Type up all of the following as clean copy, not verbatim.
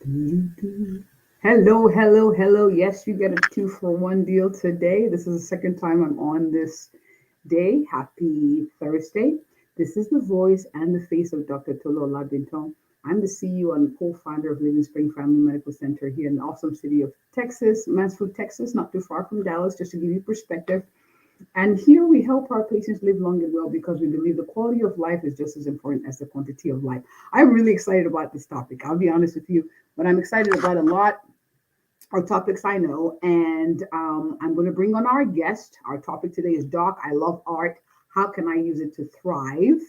Hello, hello, hello. Yes, you get a two for one deal today. This is the second time I'm on this day. Happy Thursday. This is the voice and the face of Dr. Tolo Labinton. I'm the CEO and co-founder of Living Spring Family Medical Center here in the awesome city of Texas, Mansfield, Texas, not too far from Dallas, just to give you perspective. And here we help our patients live long and well because we believe the quality of life is just as important as the quantity of life. I'm really excited about this topic. I'll be honest with you, but I'm excited about a lot of topics I know. And I'm going to bring on our guest. Our topic today is Doc. I love art. How can I use it to thrive?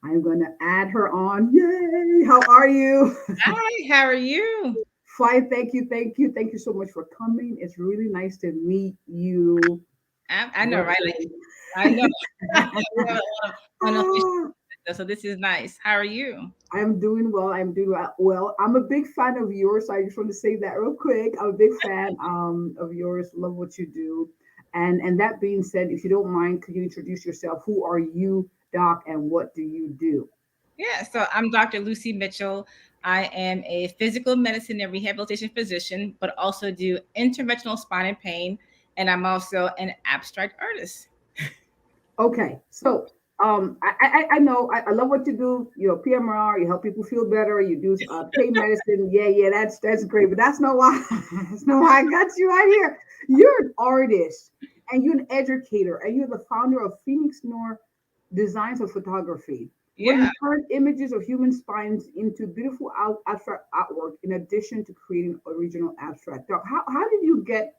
I'm going to add her on. Yay! How are you? Hi, how are you? Fine. Thank you. Thank you. Thank you so much for coming. It's really nice to meet you I know, right? Like virtually. I know. We have a lot of unofficial, Ah, so this is nice. How are you? I'm doing well. I'm doing well. I'm a big fan of yours. So I just want to say that real quick. I'm a big fan of yours. Love what you do. And that being said, if you don't mind, could you introduce yourself? Who are you, Doc, and what do you do? Yeah, so I'm Dr. Lucie Mitchell. I am a physical medicine and rehabilitation physician, but also do interventional spine and pain, and I'm also an abstract artist. Okay, so I know I love what you do. You're a PMR. You help people feel better. You do pain medicine. Yeah, that's great. But that's not why. That's not why I got you right here. You're an artist and you're an educator and you're the founder of Phoenix Noir Designs of Photography, where you Yeah. turn images of human spines into beautiful abstract artwork. In addition to creating original abstract. Doc, how did you get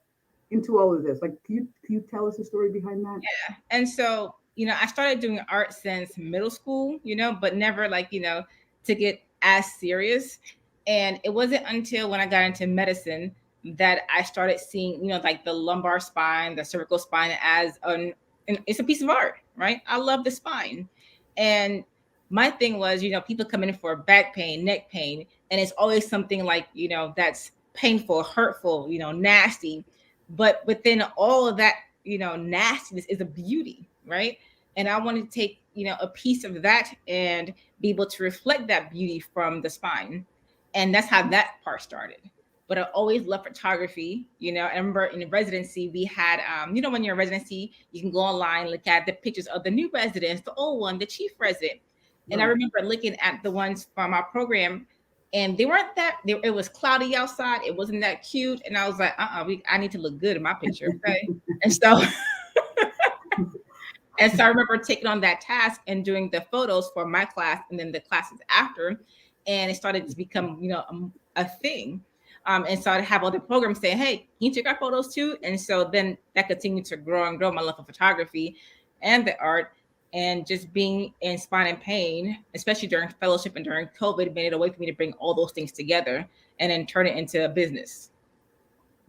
into all of this? Like, can you tell us the story behind that? And so, I started doing art since middle school, but never like, to get as serious. And it wasn't until when I got into medicine that I started seeing, like the lumbar spine, the cervical spine as it's a piece of art, right? I love the spine. And my thing was, people come in for back pain, neck pain, and it's always something like, that's painful, hurtful, nasty. But within all of that, nastiness is a beauty, right? And I wanted to take, a piece of that and be able to reflect that beauty from the spine. And that's how that part started. But I always loved photography. I remember in residency, we had, when you're in residency, you can go online, look at the pictures of the new residents, the old one, the chief resident. And I Right. remember looking at the ones from our program, and they weren't it was cloudy outside. It wasn't that cute. And I was like, I need to look good in my picture. Okay. And so, and so I remember taking on that task and doing the photos for my class and then the classes after. And it started to become, a thing. And so I'd have other programs saying, hey, can you take our photos too? And so then that continued to grow and grow my love for photography and the art, and just being in spine and pain, especially during fellowship and during COVID, made it a way for me to bring all those things together and then turn it into a business.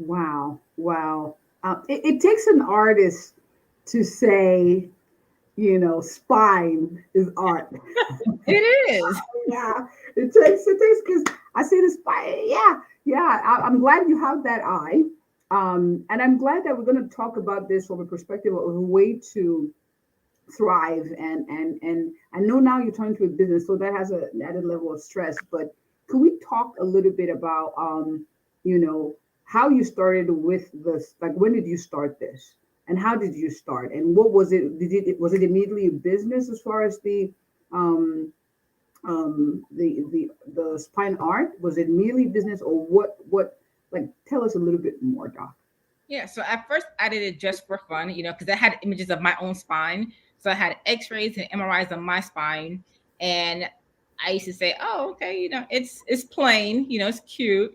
Wow, wow. It takes an artist to say, spine is art. It is. Yeah, it takes because I see the spine. Yeah, yeah. I'm glad you have that eye, and I'm glad that we're going to talk about this from a perspective of a way to thrive. And I know now you're turning to a business, so that has an added level of stress. But could we talk a little bit about, you know, how you started with this? Like, when did you start this, and how did you start, and what was it? Was it immediately a business as far as um, the spine art? Was it merely business, or what? Like, tell us a little bit more, Doc. Yeah. So at first I did it just for fun, because I had images of my own spine. So I had x-rays and MRIs on my spine. And I used to say, oh, okay, it's plain, it's cute,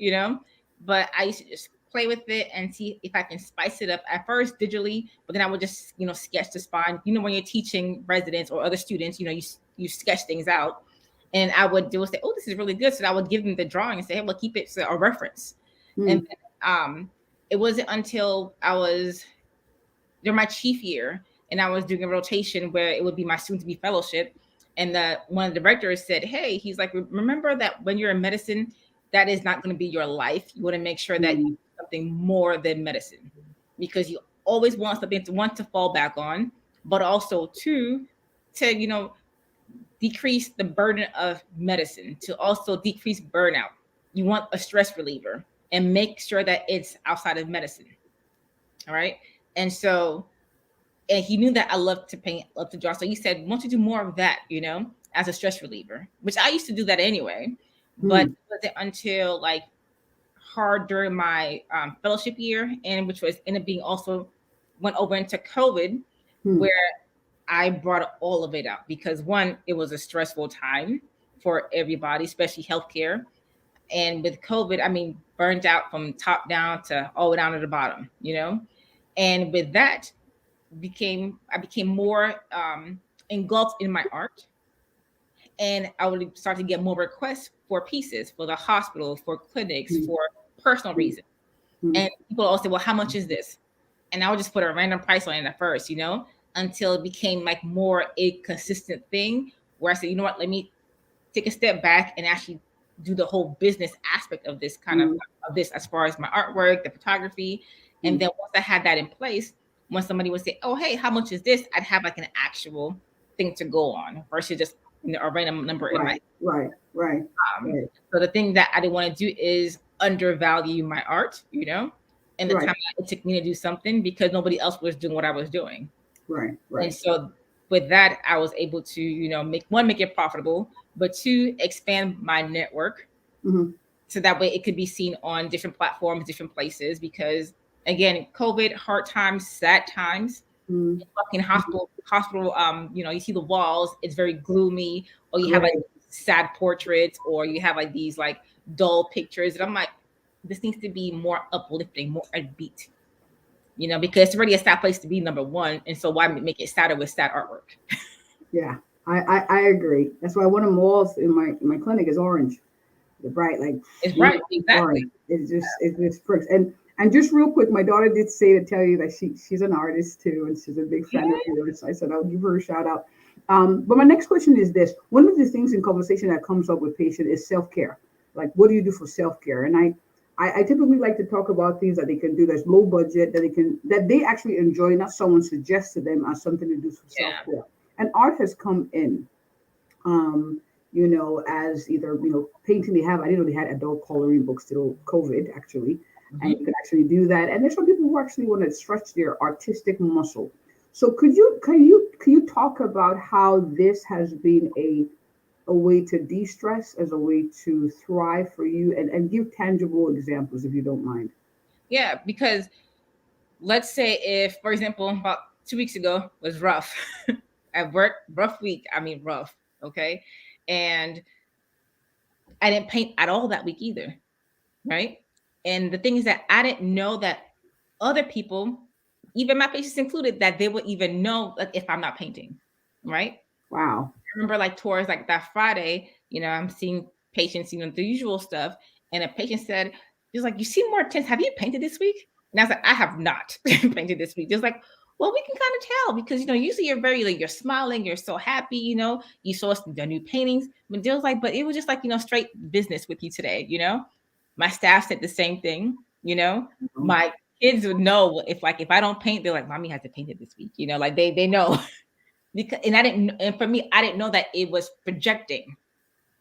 but I used to just play with it and see if I can spice it up at first digitally, but then I would just, sketch the spine. When you're teaching residents or other students, you sketch things out. And I would do say, oh, this is really good. So I would give them the drawing and say, hey, well, keep it so a reference. And Hmm. it wasn't until I was during my chief year and I was doing a rotation where it would be my soon to be fellowship. And one of the directors said, hey, he's like, remember that when you're in medicine, that is not going to be your life. You want to make sure that you Hmm. do something more than medicine, because you always want something to want to fall back on, but also to, decrease the burden of medicine, to also decrease burnout. you want a stress reliever and make sure that it's outside of medicine. All right. And so, and he knew that I love to paint, love to draw. So he said, "Why don't you do more of that, as a stress reliever?" Which I used to do that anyway. But Hmm. it wasn't until like hard during my fellowship year, and which was ended up being also went over into COVID, Hmm. where I brought all of it out because one, it was a stressful time for everybody, especially healthcare. And with COVID, I mean, burnt out from top down to all the way down to the bottom. And with that, I became more engulfed in my art, and I would start to get more requests for pieces for the hospital, for clinics, Hmm. for personal Hmm. reasons. Hmm. And people all say, "Well, how much is this?" And I would just put a random price on it at first, until it became like more a consistent thing where I said, "You know what, let me take a step back and actually do the whole business aspect of this kind Hmm. of this as far as my artwork, the photography." And then once I had that in place, when somebody would say, "Oh, hey, how much is this?" I'd have like an actual thing to go on versus just a random number in my Right. Right. Right. um, Right. so the thing that I didn't want to do is undervalue my art, and the Right. time it took me to do something because nobody else was doing what I was doing. Right. And Right. so with that, I was able to, make it profitable, but two, expand my network Hmm. so that way it could be seen on different platforms, different places. Because again, COVID, hard times, sad times, Hmm. fucking hospital, you see the walls, it's very gloomy, or you have like Right. sad portraits, or you have like these like dull pictures. And I'm like, this needs to be more uplifting, more upbeat, because it's already a sad place to be, number one. And so why make it sadder with sad artwork? Yeah. I agree. That's why one of the walls in my clinic is orange. The bright, like, It's right, orange. exactly. It just perks. And just real quick, my daughter did say to tell you that she's an artist too, and she's a big Yeah, fan of yours. So I said I'll give her a shout out. But my next question is this: one of the things in conversation that comes up with patient is self care. Like, what do you do for self care? And I typically like to talk about things that they can do that's low budget, that they actually enjoy, not someone suggests to them as something to do for self yeah. care. And art has come in, um, as either, painting. I didn't know they had adult coloring books till COVID, actually. And Hmm. you can actually do that. And there's some people who actually want to stretch their artistic muscle. So can you talk about how this has been a way to de-stress, as a way to thrive for you, and give tangible examples if you don't mind. Yeah, because let's say if, for example, about 2 weeks ago was rough at work, rough week. I mean, rough. Okay. And I didn't paint at all that week either. Right. And the thing is that I didn't know that other people, even my patients included, that they would even know like if I'm not painting. Right. Wow. Remember like towards like that Friday, I'm seeing patients, the usual stuff. And a patient said, just like, "You seem more tense. Have you painted this week?" And I was like, "I have not painted this week." Just like, "Well, we can kind of tell because, usually you're very like, you're smiling, you're so happy, you saw us the new paintings." But they was like, "But it was just like, straight business with you today." My staff said the same thing, Um, my kids would know if I don't paint, they're like, "Mommy has to paint it this week." Like they know. Because and I didn't and for me, I didn't know that it was projecting,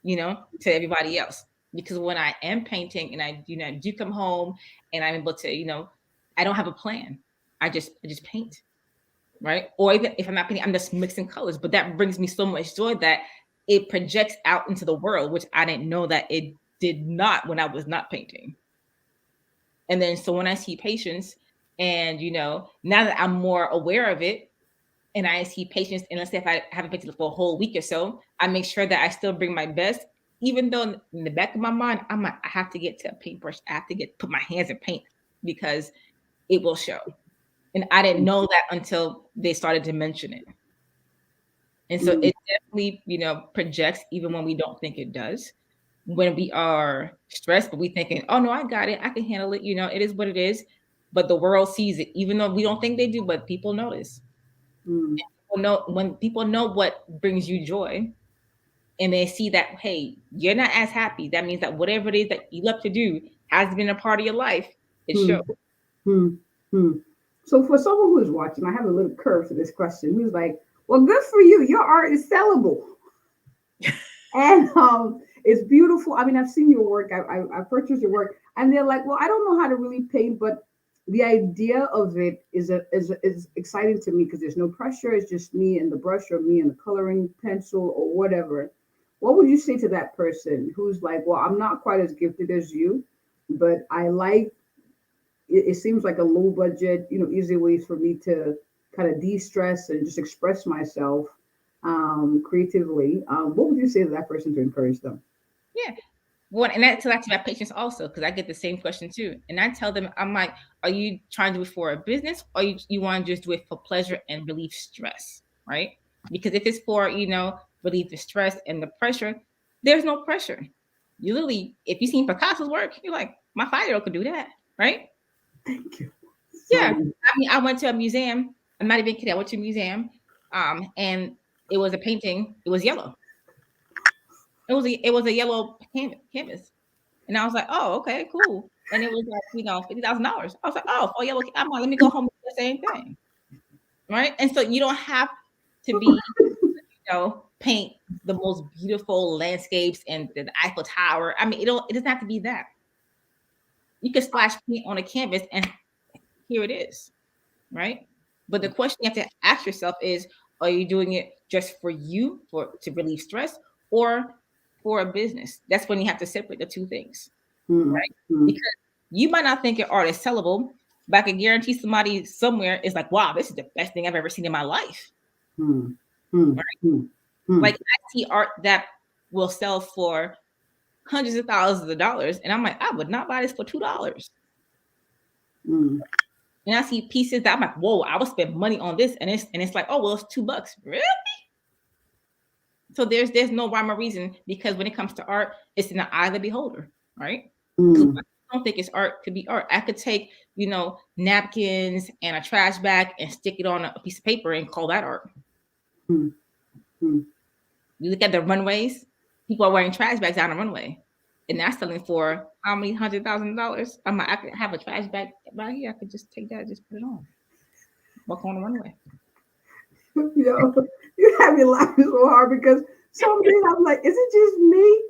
to everybody else. Because when I am painting and I do come home and I'm able to, I don't have a plan. I just paint, right? Or even if I'm not painting, I'm just mixing colors. But that brings me so much joy that it projects out into the world, which I didn't know that it did not when I was not painting. And then so when I see patients and now that I'm more aware of it, and I see patients, and let's say if I haven't painted for a whole week or so, I make sure that I still bring my best, even though in the back of my mind, I'm like, I have to get to a paintbrush. I have to put my hands in paint because it will show. And I didn't know that until they started to mention it. And so mm, it definitely, projects even when we don't think it does. When we are stressed, but we thinking, "Oh no, I got it. I can handle it." It is what it is. But the world sees it, even though we don't think they do, but people notice. mm, Know when people know what brings you joy, and they see that, hey, you're not as happy, that means that whatever it is that you love to do has been a part of your life. It shows. mm, mm, mm. So for someone who's watching, I have a little curve to this question. Who's like, well, good for you. Your art is sellable. And It's beautiful. I mean, I've seen your work. I've purchased your work, and they're like, well, I don't know how to really paint, but the idea of it is exciting to me because there's no pressure. It's just me and the brush or me and the coloring pencil or whatever. What would you say to that person who's like, well, I'm not quite as gifted as you, but I like it seems like a low budget, easy ways for me to kind of de-stress and just express myself creatively. What would you say to that person to encourage them? Yeah. One, and that tells my patients also, because I get the same question too. And I tell them, I'm like, are you trying to do it for a business, or you want to just do it for pleasure and relieve stress, right? Because if it's for, relieve the stress and the pressure, there's no pressure. You literally, if you seen Picasso's work, you're like, my 5-year-old could do that, right? Thank you. Yeah. So, I mean, I went to a museum. I'm not even kidding. I went to a museum, and it was a painting. It was yellow. It was a yellow canvas. And I was like, oh, okay, cool. And it was like, $50,000. I was like, oh, for yellow. I'm like, let me go home and do the same thing. Right. And so you don't have to be, paint the most beautiful landscapes and the Eiffel Tower. I mean, it doesn't have to be that. You can splash paint on a canvas and here it is. Right. But the question you have to ask yourself is, are you doing it just for you to relieve stress, or for a business? That's when you have to separate the two things. mm, Right? mm, Because you might not think your art is sellable, but I can guarantee somebody somewhere is like, wow, this is the best thing I've ever seen in my life. mm, mm, Right? mm, mm, Like I see art that will sell for hundreds of thousands of dollars, and I'm like, I would not buy this for $2. mm, And I see pieces that I'm like, whoa, I would spend money on this, and it's like, oh well, it's $2. Really? So there's no rhyme or reason, because when it comes to art, it's in the eye of the beholder, right? Because mm, I don't think it's art could be art. I could take, napkins and a trash bag and stick it on a piece of paper and call that art. mm, mm. You look at the runways, people are wearing trash bags down the runway. And that's selling for how many $100,000? I could have a trash bag right here. I could just take that and just put it on. Walk on the runway. Yo, you have me laughing so hard because some days I'm like, is it just me?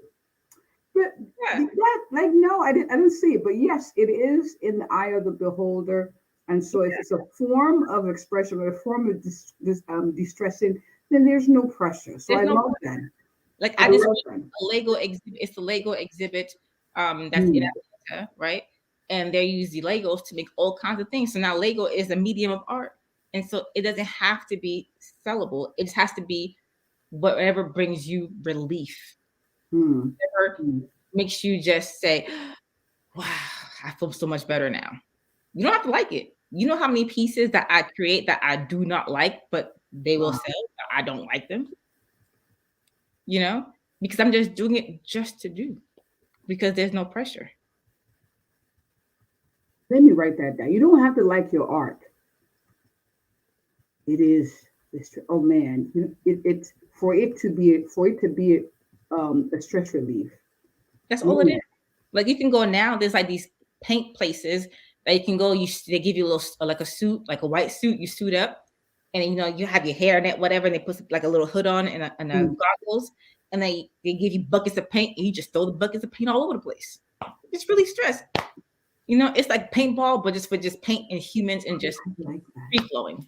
But Yeah. that, like, no, I didn't see it. But yes, it is in the eye of the beholder. And so if it's a form of expression or a form of distressing, then there's no pressure. So I There's no, love that. like, I I just love went that. to a Lego exhibit. It's the Lego exhibit, that's in Mm, Atlanta, right? And they use the Legos to make all kinds of things. So now Lego is a medium of art. And so it doesn't have to be sellable. It just has to be whatever brings you relief. mm, Whatever mm. makes you just say, wow, I feel so much better now. You don't have to like it. You know how many pieces that I create that I do not like, but they will Wow. sell. I don't like them, you know, because I'm just doing it just to do, because there's no pressure. Let me write that down. You don't have to like your art. It is. Oh man, it's for it to be a stress relief. That's all it Mm, is. Like you can go now. There's like these paint places that you can go. They give you a little like a suit, like a white suit. You suit up, and you have your hair in it, whatever. And they put like a little hood on and a mm, goggles, and they give you buckets of paint, and you just throw the buckets of paint all over the place. It's really stress. It's like paintball, but just for just paint and humans and just I like that. free flowing.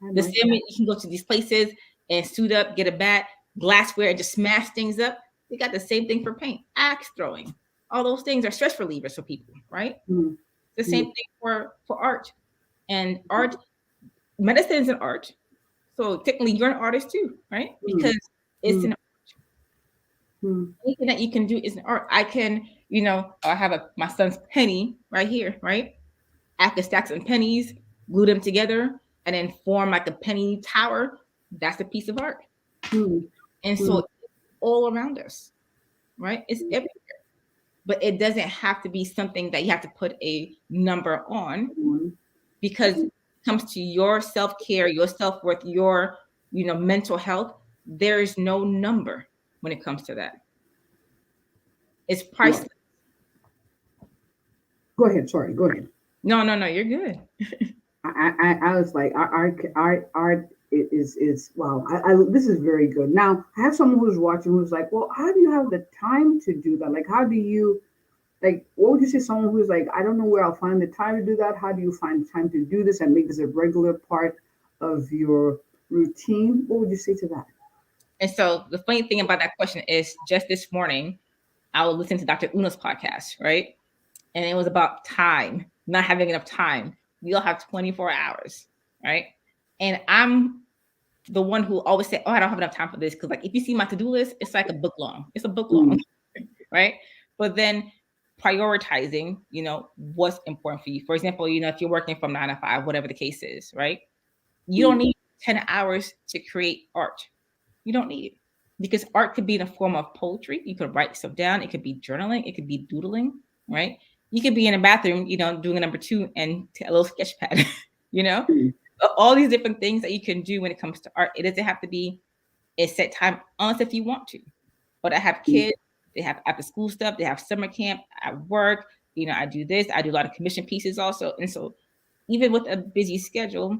I The like same that. way you can go to these places and suit up, get a bat, glassware, and just smash things up. They got the same thing for paint, axe throwing. All those things are stress relievers for people, right? Mm, The same mm, thing for art. And art, medicine is an art. So technically you're an artist too, right? mm, Because it's mm, an mm, anything that you can do is an art. I can, I have my son's penny right here, right? I could stack some pennies, glue them together, and then form like a penny tower. That's a piece of art. mm, And so mm, it's all around us, right? It's everywhere. But it doesn't have to be something that you have to put a number on, mm. because it comes to your self-care, your self-worth, your, mental health. There is no number when it comes to that. It's Yeah. priceless. Go ahead. Sorry. Go ahead. No, no, no, you're good. I was like, art. it is wow. This is very good. Now I have someone who's watching who's like, well, how do you have the time to do that? Like, how do you like? What would you say someone who's like, I don't know where I'll find the time to do that? How do you find the time to do this and make this a regular part of your routine? What would you say to that? And so the funny thing about that question is just this morning, I was listening to Dr. Una's podcast, right? And it was about time, not having enough time. We all have 24 hours, right? And I'm the one who always say, "Oh, I don't have enough time for this." Because like if you see my to-do list, it's like a book long. It's a book long, Mm, right? But then prioritizing, what's important for you. For example, if you're working from 9 to 5, whatever the case is, right? You don't mm, need 10 hours to create art. You don't need it because art could be in a form of poetry. You could write stuff down. It could be journaling. It could be doodling, right? You could be in a bathroom, doing a number two and a little sketch pad, you know, mm, all these different things that you can do when it comes to art. It doesn't have to be a set time unless if you want to. But I have mm, kids, they have after school stuff, they have summer camp, at work, I do this, I do a lot of commission pieces also. And so even with a busy schedule,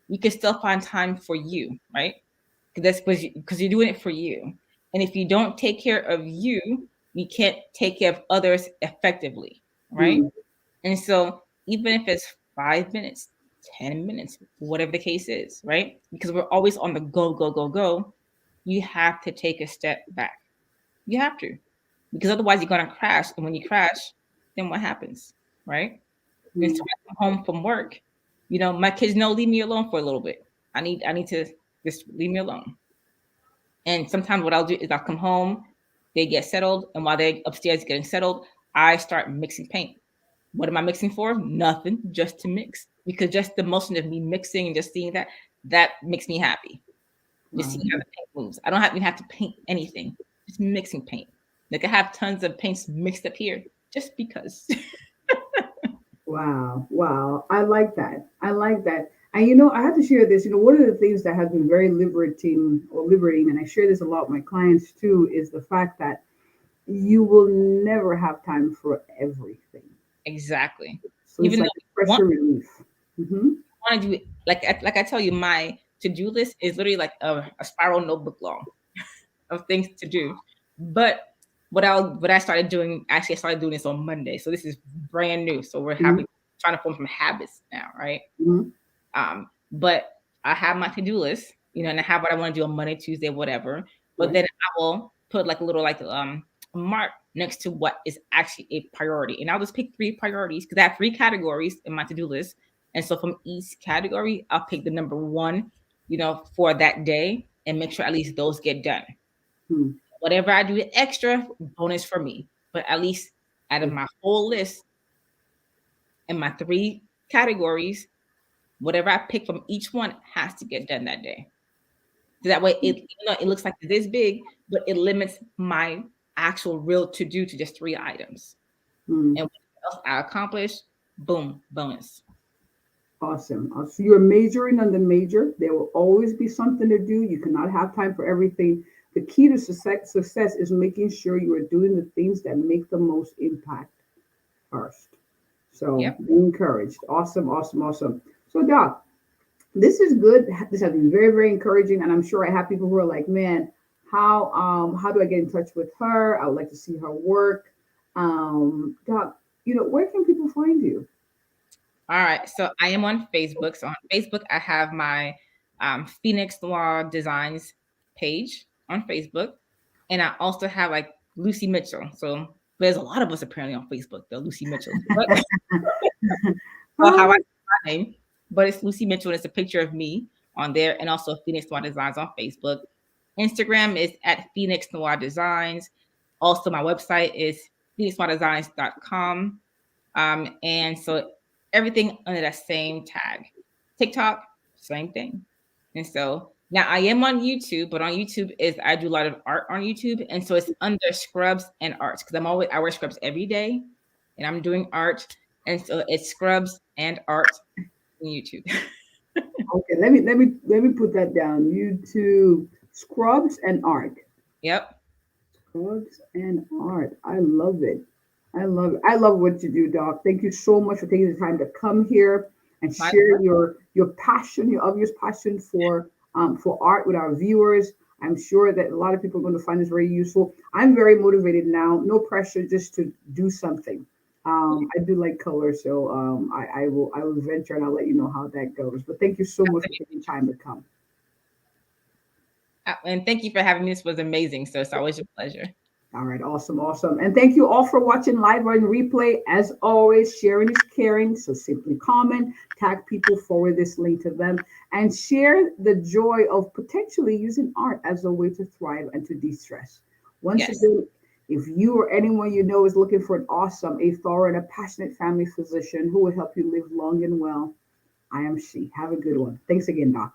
you can still find time for you, right? Because because you're doing it for you. And if you don't take care of you, you can't take care of others effectively, right? mm, And so even if it's 5 minutes, 10 minutes, whatever the case is, right? Because we're always on the go, go, go, go. You have to take a step back. You have to, because otherwise you're gonna crash. And when you crash, then what happens, right? And so mm, when I come home from work, my kids know leave me alone for a little bit. I need to just leave me alone. And sometimes what I'll do is I'll come home, they get settled, and while they're upstairs getting settled, I start mixing paint. What am I mixing for? Nothing, just to mix. Because just the motion of me mixing and just seeing that makes me happy. Just seeing wow. how the paint moves. I don't even have to paint anything. Just mixing paint. Like I have tons of paints mixed up here just because. Wow, wow. I like that. I like that. And I have to share this. One of the things that has been very liberating, and I share this a lot with my clients too, is the fact that you will never have time for everything. Exactly. So it's Even though like a we want pressure relief. Hmm. to do it, like I tell you, my to-do list is literally like a spiral notebook long of things to do. But what I started doing, actually I started doing this on Monday. So this is brand new. So we're Hmm. trying to form some habits now, right? Hmm. But I have my to-do list, and I have what I want to do on Monday, Tuesday, whatever. But Right. then I will put like a little mark next to what is actually a priority. And I'll just pick 3 priorities because I have 3 categories in my to-do list. And so from each category, I'll pick the number one, for that day and make sure at least those get done. Hmm. Whatever I do extra, bonus for me. But at least out of my whole list and my 3 categories, whatever I pick from each one has to get done that day. So that way, even though it looks like it is big, but it limits my actual real to do to just 3 items. Hmm. And what else I accomplish, boom, bonus. Awesome. So you're majoring on the major. There will always be something to do. You cannot have time for everything. The key to success is making sure you are doing the things that make the most impact first. So Yep. be encouraged. Awesome, awesome, awesome. So, Doc, this is good. This has been very, very encouraging, and I'm sure I have people who are like, "Man, how do I get in touch with her? I would like to see her work." Doc, where can people find you? All right. So I am on Facebook. So on Facebook, I have my Phoenix Noir Designs page on Facebook. And I also have like Lucie Mitchell. So there's a lot of us apparently on Facebook, though, Lucie Mitchell. But well, how I Hi. say my name, but it's Lucie Mitchell. And it's a picture of me on there, and also Phoenix Noir Designs on Facebook. Instagram is at Phoenix Noir Designs. Also, my website is phoenixnoirdesigns.com. And so everything under that same tag. TikTok, same thing. And so now I am on YouTube, but on YouTube is I do a lot of art on YouTube, and so it's under scrubs and arts because I wear scrubs every day, and I'm doing art, and so it's scrubs and art on YouTube. Okay, let me put that down. YouTube scrubs and art. Yep, Scrubs and art. I love it. I love it. I love what you do, Doc. Thank you so much for taking the time to come here and my share your passion, your obvious passion for for art with our viewers. I'm sure that a lot of people are going to find this very useful. I'm very motivated now. No pressure, just to do something. I do like color, so I will venture and I'll let you know how that goes. But thank you so much for taking time to come. And thank you for having me. This was amazing. So it's always a pleasure. All right, awesome, awesome. And thank you all for watching live or in replay. As always, sharing is caring. So simply comment, tag people, forward this link to them, and share the joy of potentially using art as a way to thrive and to de stress. Once Yes. again, if you or anyone you know is looking for an awesome, a thorough, and a passionate family physician who will help you live long and well, I am she. Have a good one. Thanks again, Doc.